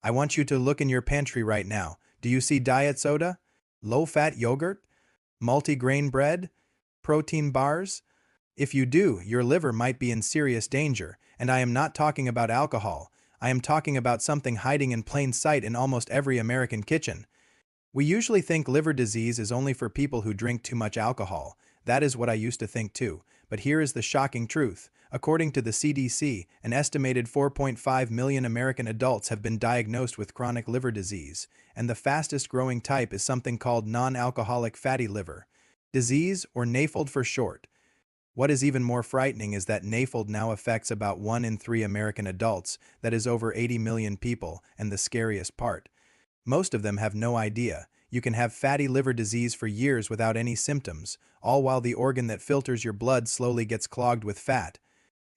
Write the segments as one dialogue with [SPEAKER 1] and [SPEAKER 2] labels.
[SPEAKER 1] I want you to look in your pantry right now. Do you see diet soda? Low-fat yogurt? Multi-grain bread? Protein bars? If you do, your liver might be in serious danger, and I am not talking about alcohol. I am talking about something hiding in plain sight in almost every American kitchen. We usually think liver disease is only for people who drink too much alcohol. That is what I used to think too. But here is the shocking truth. According to the CDC, an estimated 4.5 million American adults have been diagnosed with chronic liver disease, and the fastest growing type is something called non-alcoholic fatty liver disease, or NAFLD for short. What is even more frightening is that NAFLD now affects about 1 in 3 American adults, that is over 80 million people, and the scariest part. Most of them have no idea. You can have fatty liver disease for years without any symptoms, all while the organ that filters your blood slowly gets clogged with fat.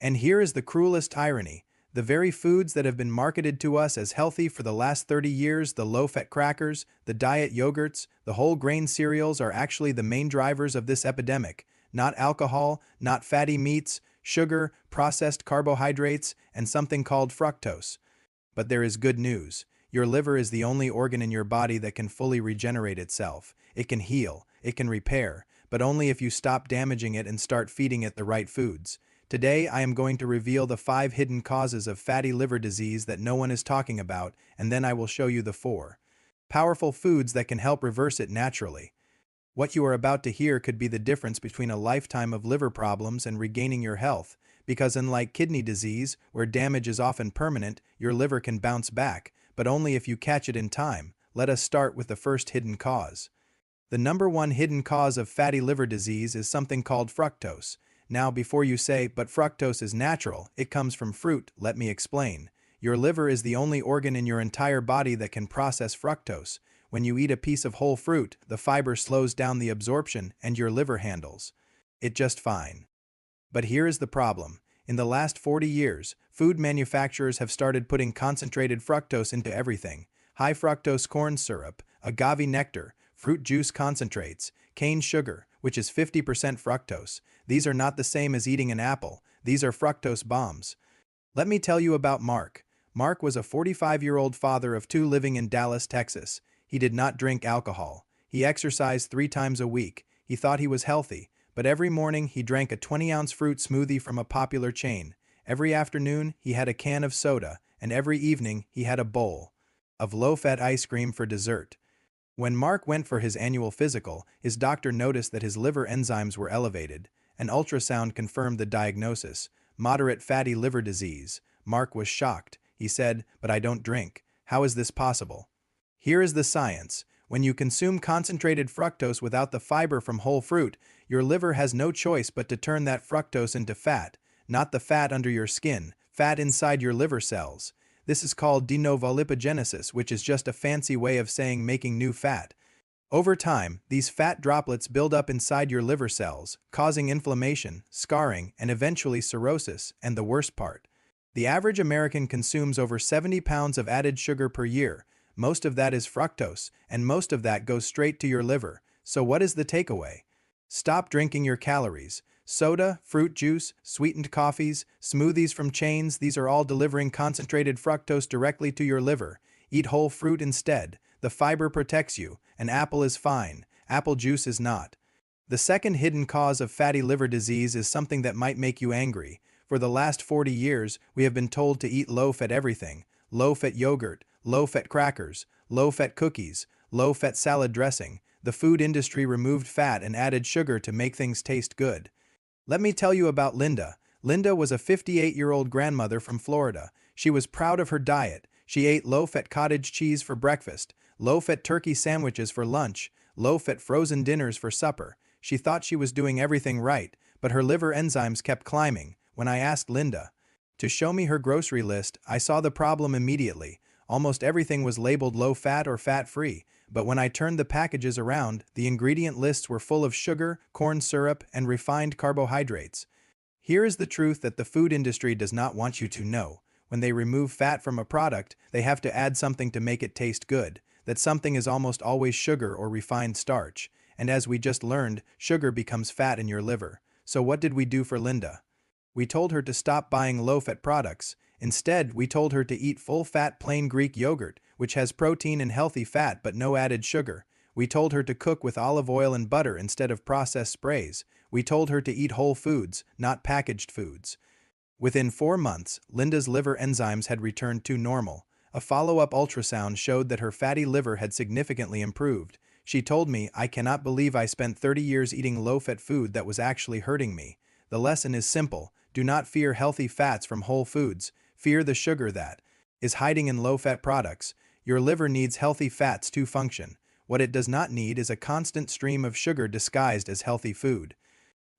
[SPEAKER 1] And here is the cruelest irony. The very foods that have been marketed to us as healthy for the last 30 years, the low-fat crackers, the diet yogurts, the whole grain cereals are actually the main drivers of this epidemic. Not alcohol, not fatty meats, sugar, processed carbohydrates, and something called fructose. But there is good news. Your liver is the only organ in your body that can fully regenerate itself. It can heal, it can repair, but only if you stop damaging it and start feeding it the right foods. Today, I am going to reveal the 5 hidden causes of fatty liver disease that no one is talking about, and then I will show you the 4 powerful foods that can help reverse it naturally. What you are about to hear could be the difference between a lifetime of liver problems and regaining your health, because unlike kidney disease, where damage is often permanent, your liver can bounce back, but only if you catch it in time. Let us start with the first hidden cause. The number 1 hidden cause of fatty liver disease is something called fructose. Now, before you say, but fructose is natural, it comes from fruit, let me explain. Your liver is the only organ in your entire body that can process fructose. When you eat a piece of whole fruit, the fiber slows down the absorption and your liver handles it just fine. But here is the problem. In the last 40 years, food manufacturers have started putting concentrated fructose into everything. High fructose corn syrup, agave nectar, fruit juice concentrates, cane sugar, which is 50% fructose. These are not the same as eating an apple. These are fructose bombs. Let me tell you about Mark. Mark was a 45-year-old father of 2 living in Dallas, Texas. He did not drink alcohol. He exercised 3 times a week. He thought he was healthy, but every morning he drank a 20-ounce fruit smoothie from a popular chain. Every afternoon he had a can of soda, and every evening he had a bowl of low-fat ice cream for dessert. When Mark went for his annual physical, his doctor noticed that his liver enzymes were elevated. An ultrasound confirmed the diagnosis: moderate fatty liver disease. Mark was shocked. He said, "But I don't drink. How is this possible?" Here is the science. When you consume concentrated fructose without the fiber from whole fruit, your liver has no choice but to turn that fructose into fat. Not the fat under your skin, fat inside your liver cells. This is called de novo lipogenesis, which is just a fancy way of saying making new fat. Over time, these fat droplets build up inside your liver cells, causing inflammation, scarring, and eventually cirrhosis. And the worst part, the average American consumes over 70 pounds of added sugar per year. Most of that is fructose, and most of that goes straight to your liver. So what is the takeaway? Stop drinking your calories. Soda, fruit juice, sweetened coffees, smoothies from chains, these are all delivering concentrated fructose directly to your liver. Eat whole fruit instead. The fiber protects you. An apple is fine. Apple juice is not. The second hidden cause of fatty liver disease is something that might make you angry. For the last 40 years, we have been told to eat low-fat everything. Low-fat yogurt, low-fat crackers, low-fat cookies, low-fat salad dressing. The food industry removed fat and added sugar to make things taste good. Let me tell you about Linda. Linda was a 58-year-old grandmother from Florida. She was proud of her diet. She ate low-fat cottage cheese for breakfast, low-fat turkey sandwiches for lunch, low-fat frozen dinners for supper. She thought she was doing everything right, but her liver enzymes kept climbing. When I asked Linda to show me her grocery list, I saw the problem immediately. Almost everything was labeled low-fat or fat-free, but when I turned the packages around, the ingredient lists were full of sugar, corn syrup, and refined carbohydrates. Here is the truth that the food industry does not want you to know. When they remove fat from a product, they have to add something to make it taste good. That something is almost always sugar or refined starch. And as we just learned, sugar becomes fat in your liver. So what did we do for Linda? We told her to stop buying low-fat products. Instead, we told her to eat full-fat plain Greek yogurt, which has protein and healthy fat but no added sugar. We told her to cook with olive oil and butter instead of processed sprays. We told her to eat whole foods, not packaged foods. Within 4 months, Linda's liver enzymes had returned to normal. A follow-up ultrasound showed that her fatty liver had significantly improved. She told me, "I cannot believe I spent 30 years eating low-fat food that was actually hurting me." The lesson is simple. Do not fear healthy fats from whole foods. Fear the sugar that is hiding in low-fat products. Your liver needs healthy fats to function. What it does not need is a constant stream of sugar disguised as healthy food.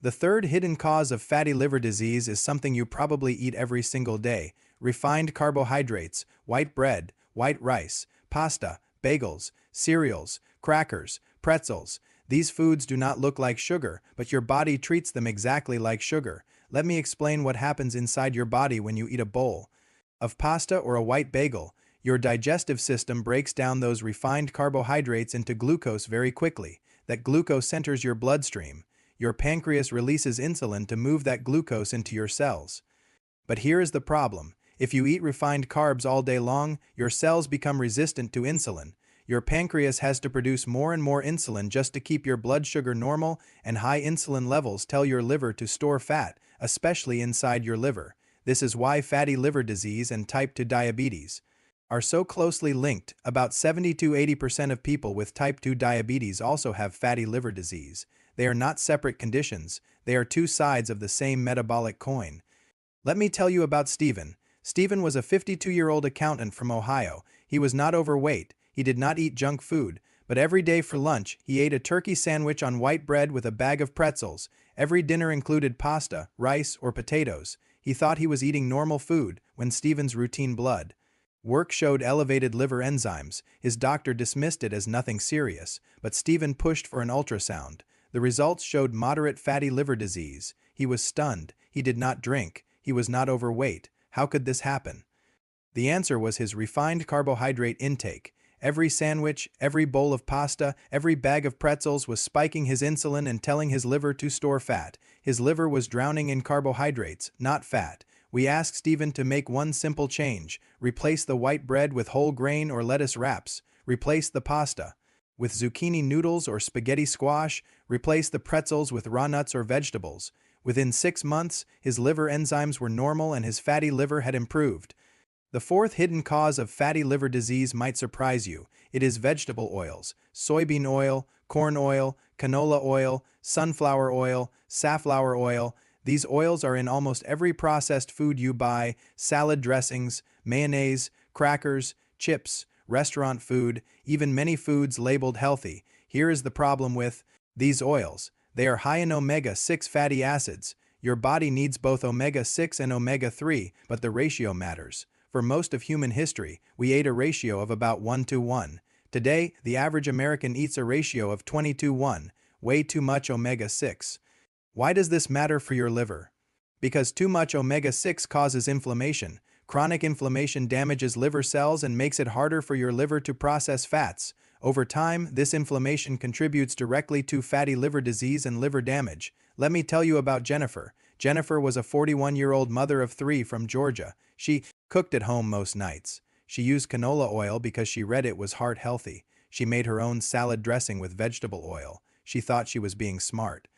[SPEAKER 1] The third hidden cause of fatty liver disease is something you probably eat every single day: refined carbohydrates, white bread, white rice, pasta, bagels, cereals, crackers, pretzels. These foods do not look like sugar, but your body treats them exactly like sugar. Let me explain what happens inside your body when you eat a bowl of pasta or a white bagel. Your digestive system breaks down those refined carbohydrates into glucose very quickly. That glucose enters your bloodstream. Your pancreas releases insulin to move that glucose into your cells. But here is the problem. If you eat refined carbs all day long, your cells become resistant to insulin. Your pancreas has to produce more and more insulin just to keep your blood sugar normal, and high insulin levels tell your liver to store fat, especially inside your liver. This is why fatty liver disease and type 2 diabetes are so closely linked. About 70 to 80% of people with type 2 diabetes also have fatty liver disease. They are not separate conditions. They are two sides of the same metabolic coin. Let me tell you about Stephen. Stephen was a 52-year-old accountant from Ohio. He was not overweight. He did not eat junk food, but every day for lunch, he ate a turkey sandwich on white bread with a bag of pretzels. Every dinner included pasta, rice, or potatoes. He thought he was eating normal food when Stephen's routine blood work showed elevated liver enzymes. His doctor dismissed it as nothing serious, but Stephen pushed for an ultrasound. The results showed moderate fatty liver disease. He was stunned. He did not drink. He was not overweight. How could this happen? The answer was his refined carbohydrate intake. Every sandwich, every bowl of pasta, every bag of pretzels was spiking his insulin and telling his liver to store fat. His liver was drowning in carbohydrates, not fat. We asked Stephen to make one simple change: replace the white bread with whole grain or lettuce wraps, replace the pasta with zucchini noodles or spaghetti squash, replace the pretzels with raw nuts or vegetables. Within 6 months, his liver enzymes were normal and his fatty liver had improved. The fourth hidden cause of fatty liver disease might surprise you. It is vegetable oils: soybean oil, corn oil, canola oil, sunflower oil, safflower oil. These oils are in almost every processed food you buy: salad dressings, mayonnaise, crackers, chips, restaurant food, even many foods labeled healthy. Here is the problem with these oils. They are high in omega-6 fatty acids. Your body needs both omega-6 and omega-3, but the ratio matters. For most of human history, we ate a ratio of about 1:1. Today, the average American eats a ratio of 20:1, way too much omega-6. Why does this matter for your liver? Because too much omega-6 causes inflammation. Chronic inflammation damages liver cells and makes it harder for your liver to process fats. Over time, this inflammation contributes directly to fatty liver disease and liver damage. Let me tell you about Jennifer. Jennifer was a 41-year-old mother of 3 from Georgia. She cooked at home most nights. She used canola oil because she read it was heart healthy. She made her own salad dressing with vegetable oil. She thought she was being smart.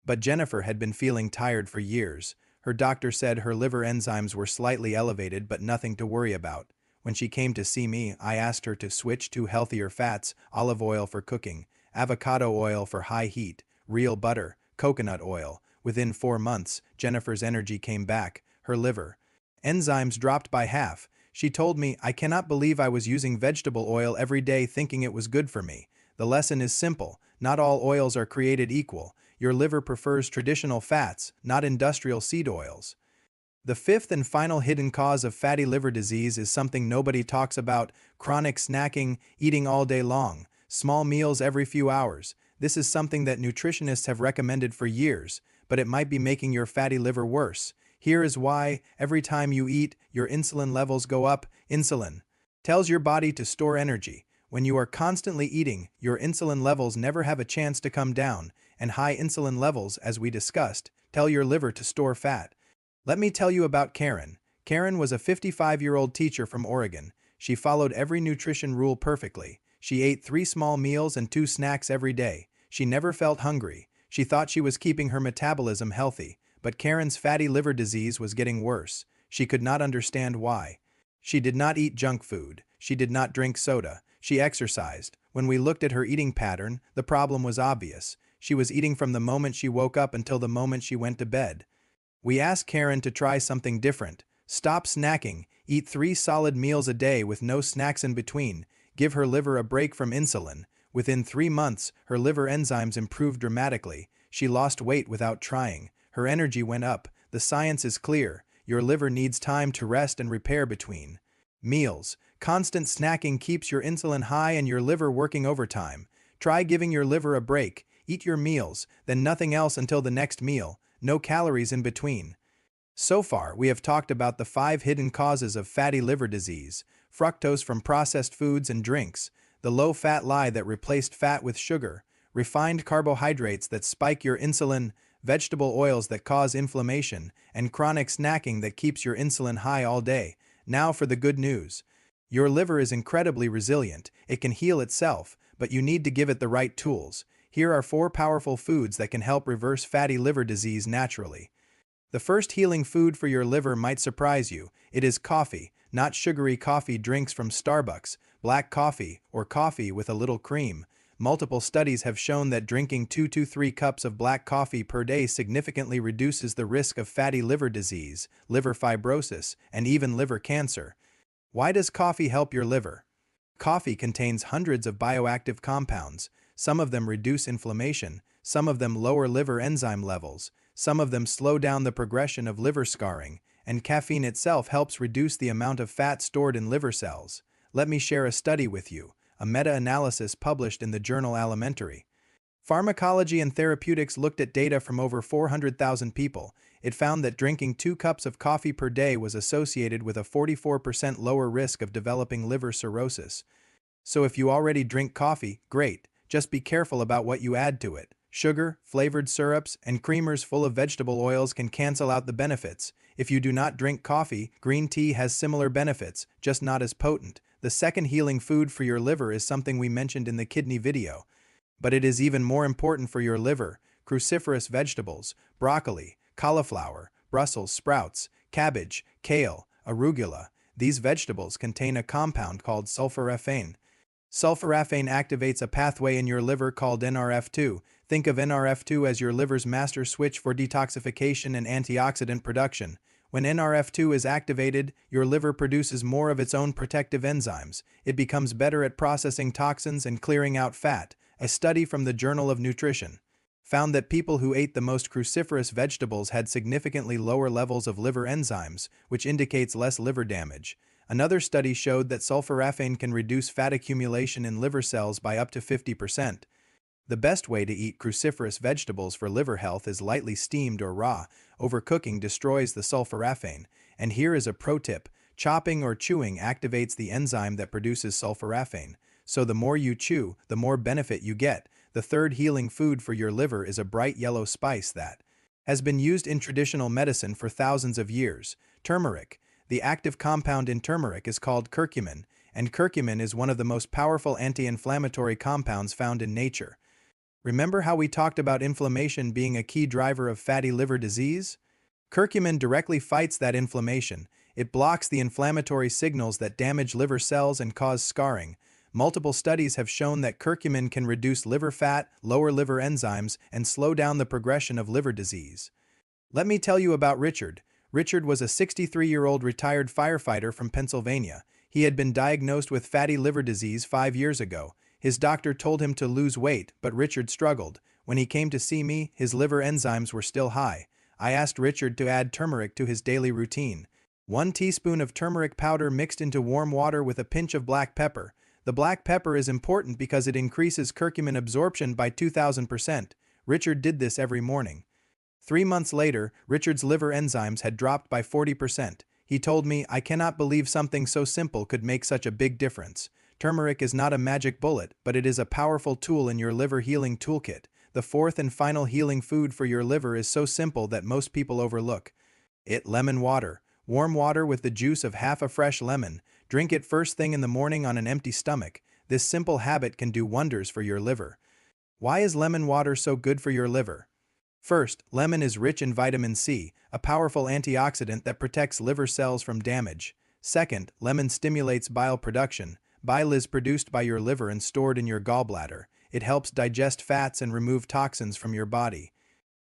[SPEAKER 1] But Jennifer had been feeling tired for years. Her doctor said her liver enzymes were slightly elevated, but nothing to worry about. When she came to see me, I asked her to switch to healthier fats: olive oil for cooking, avocado oil for high heat, real butter, coconut oil. Within 4 months, Jennifer's energy came back. Her liver enzymes dropped by half. She told me, "I cannot believe I was using vegetable oil every day thinking it was good for me." The lesson is simple. Not all oils are created equal. Your liver prefers traditional fats, not industrial seed oils. The fifth and final hidden cause of fatty liver disease is something nobody talks about: chronic snacking, eating all day long, small meals every few hours. This is something that nutritionists have recommended for years, but it might be making your fatty liver worse. Here is why: every time you eat, your insulin levels go up. Insulin tells your body to store energy. When you are constantly eating, your insulin levels never have a chance to come down, and high insulin levels, as we discussed, tell your liver to store fat. Let me tell you about Karen. Karen was a 55-year-old teacher from Oregon. She followed every nutrition rule perfectly. She ate 3 small meals and 2 snacks every day. She never felt hungry. She thought she was keeping her metabolism healthy, but Karen's fatty liver disease was getting worse. She could not understand why. She did not eat junk food. She did not drink soda. She exercised. When we looked at her eating pattern, the problem was obvious. She was eating from the moment she woke up until the moment she went to bed. We asked Karen to try something different. Stop snacking. Eat 3 solid meals a day with no snacks in between. Give her liver a break from insulin. Within 3 months, her liver enzymes improved dramatically. She lost weight without trying. Her energy went up. The science is clear. Your liver needs time to rest and repair between meals. Constant snacking keeps your insulin high and your liver working overtime. Try giving your liver a break. Eat your meals, then nothing else until the next meal. No calories in between. So far, we have talked about the 5 hidden causes of fatty liver disease: fructose from processed foods and drinks, the low-fat lie that replaced fat with sugar, refined carbohydrates that spike your insulin, vegetable oils that cause inflammation, and chronic snacking that keeps your insulin high all day. Now for the good news. Your liver is incredibly resilient. It can heal itself, but you need to give it the right tools. Here are 4 powerful foods that can help reverse fatty liver disease naturally. The first healing food for your liver might surprise you. It is coffee, not sugary coffee drinks from Starbucks, black coffee, or coffee with a little cream. Multiple studies have shown that drinking 2 to 3 cups of black coffee per day significantly reduces the risk of fatty liver disease, liver fibrosis, and even liver cancer. Why does coffee help your liver? Coffee contains hundreds of bioactive compounds. Some of them reduce inflammation, some of them lower liver enzyme levels, some of them slow down the progression of liver scarring, and caffeine itself helps reduce the amount of fat stored in liver cells. Let me share a study with you, a meta-analysis published in the journal Alimentary. Pharmacology and Therapeutics looked at data from over 400,000 people. It found that drinking 2 cups of coffee per day was associated with a 44% lower risk of developing liver cirrhosis. So if you already drink coffee, great. Just be careful about what you add to it. Sugar, flavored syrups, and creamers full of vegetable oils can cancel out the benefits. If you do not drink coffee, green tea has similar benefits, just not as potent. The second healing food for your liver is something we mentioned in the kidney video. But it is even more important for your liver: cruciferous vegetables, broccoli, cauliflower, Brussels sprouts, cabbage, kale, arugula. These vegetables contain a compound called sulforaphane. Sulforaphane activates a pathway in your liver called NRF2. Think of NRF2 as your liver's master switch for detoxification and antioxidant production. When NRF2 is activated, your liver produces more of its own protective enzymes. It becomes better at processing toxins and clearing out fat. A study from the Journal of Nutrition found that people who ate the most cruciferous vegetables had significantly lower levels of liver enzymes, which indicates less liver damage. Another study showed that sulforaphane can reduce fat accumulation in liver cells by up to 50%. The best way to eat cruciferous vegetables for liver health is lightly steamed or raw. Overcooking destroys the sulforaphane. And here is a pro tip: chopping or chewing activates the enzyme that produces sulforaphane. So the more you chew, the more benefit you get. The third healing food for your liver is a bright yellow spice that has been used in traditional medicine for thousands of years: turmeric. The active compound in turmeric is called curcumin, and curcumin is one of the most powerful anti-inflammatory compounds found in nature. Remember how we talked about inflammation being a key driver of fatty liver disease? Curcumin directly fights that inflammation. It blocks the inflammatory signals that damage liver cells and cause scarring. Multiple studies have shown that curcumin can reduce liver fat, lower liver enzymes, and slow down the progression of liver disease. Let me tell you about Richard. Richard was a 63-year-old retired firefighter from Pennsylvania. He had been diagnosed with fatty liver disease 5 years ago. His doctor told him to lose weight, but Richard struggled. When he came to see me, his liver enzymes were still high. I asked Richard to add turmeric to his daily routine. 1 teaspoon of turmeric powder mixed into warm water with a pinch of black pepper. The black pepper is important because it increases curcumin absorption by 2,000%. Richard did this every morning. 3 months later, Richard's liver enzymes had dropped by 40%. He told me, "I cannot believe something so simple could make such a big difference." Turmeric is not a magic bullet, but it is a powerful tool in your liver healing toolkit. The fourth and final healing food for your liver is so simple that most people overlook it: lemon water. Warm water with the juice of half a fresh lemon. Drink it first thing in the morning on an empty stomach. This simple habit can do wonders for your liver. Why is lemon water so good for your liver? First, lemon is rich in vitamin C, a powerful antioxidant that protects liver cells from damage. Second, lemon stimulates bile production. Bile is produced by your liver and stored in your gallbladder. It helps digest fats and remove toxins from your body.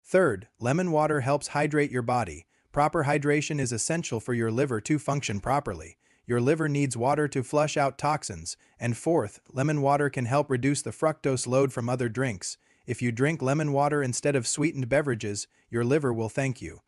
[SPEAKER 1] Third, lemon water helps hydrate your body. Proper hydration is essential for your liver to function properly. Your liver needs water to flush out toxins. And fourth, lemon water can help reduce the fructose load from other drinks. If you drink lemon water instead of sweetened beverages, your liver will thank you.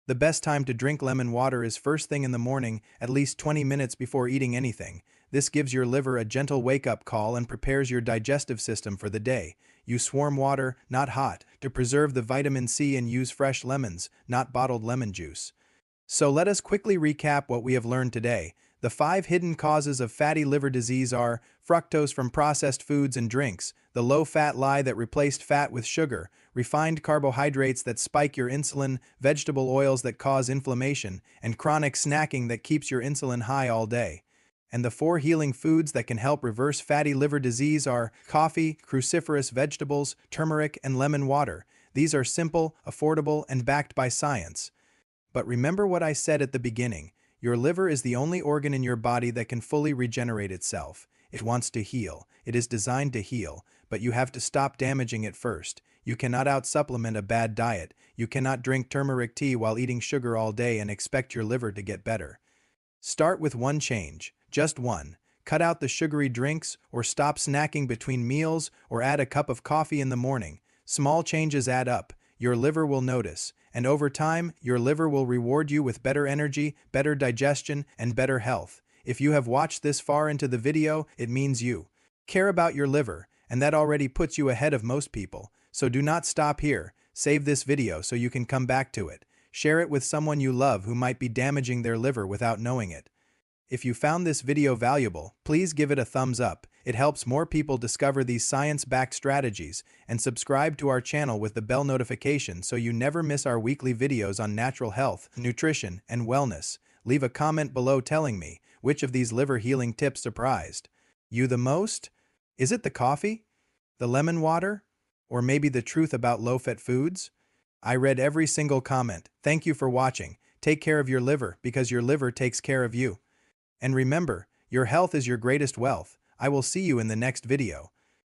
[SPEAKER 1] The best time to drink lemon water is first thing in the morning, at least 20 minutes before eating anything. This gives your liver a gentle wake-up call and prepares your digestive system for the day. Use warm water, not hot, to preserve the vitamin C and use fresh lemons, not bottled lemon juice. So let us quickly recap what we have learned today. The 5 hidden causes of fatty liver disease are fructose from processed foods and drinks, the low-fat lie that replaced fat with sugar, refined carbohydrates that spike your insulin, vegetable oils that cause inflammation, and chronic snacking that keeps your insulin high all day. And the 4 healing foods that can help reverse fatty liver disease are coffee, cruciferous vegetables, turmeric, and lemon water. These are simple, affordable, and backed by science. But remember what I said at the beginning. Your liver is the only organ in your body that can fully regenerate itself. It wants to heal. It is designed to heal, but you have to stop damaging it first. You cannot out-supplement a bad diet. You cannot drink turmeric tea while eating sugar all day and expect your liver to get better. Start with one change, just one. Cut out the sugary drinks, or stop snacking between meals, or add a cup of coffee in the morning. Small changes add up. Your liver will notice, and over time, your liver will reward you with better energy, better digestion, and better health. If you have watched this far into the video, it means you care about your liver, and that already puts you ahead of most people. So do not stop here. Save this video so you can come back to it. Share it with someone you love who might be damaging their liver without knowing it. If you found this video valuable, please give it a thumbs up. It helps more people discover these science-backed strategies, and subscribe to our channel with the bell notification so you never miss our weekly videos on natural health, nutrition, and wellness. Leave a comment below telling me which of these liver healing tips surprised you the most. Is it the coffee? The lemon water? Or maybe the truth about low-fat foods? I read every single comment. Thank you for watching. Take care of your liver because your liver takes care of you. And remember, your health is your greatest wealth. I will see you in the next video.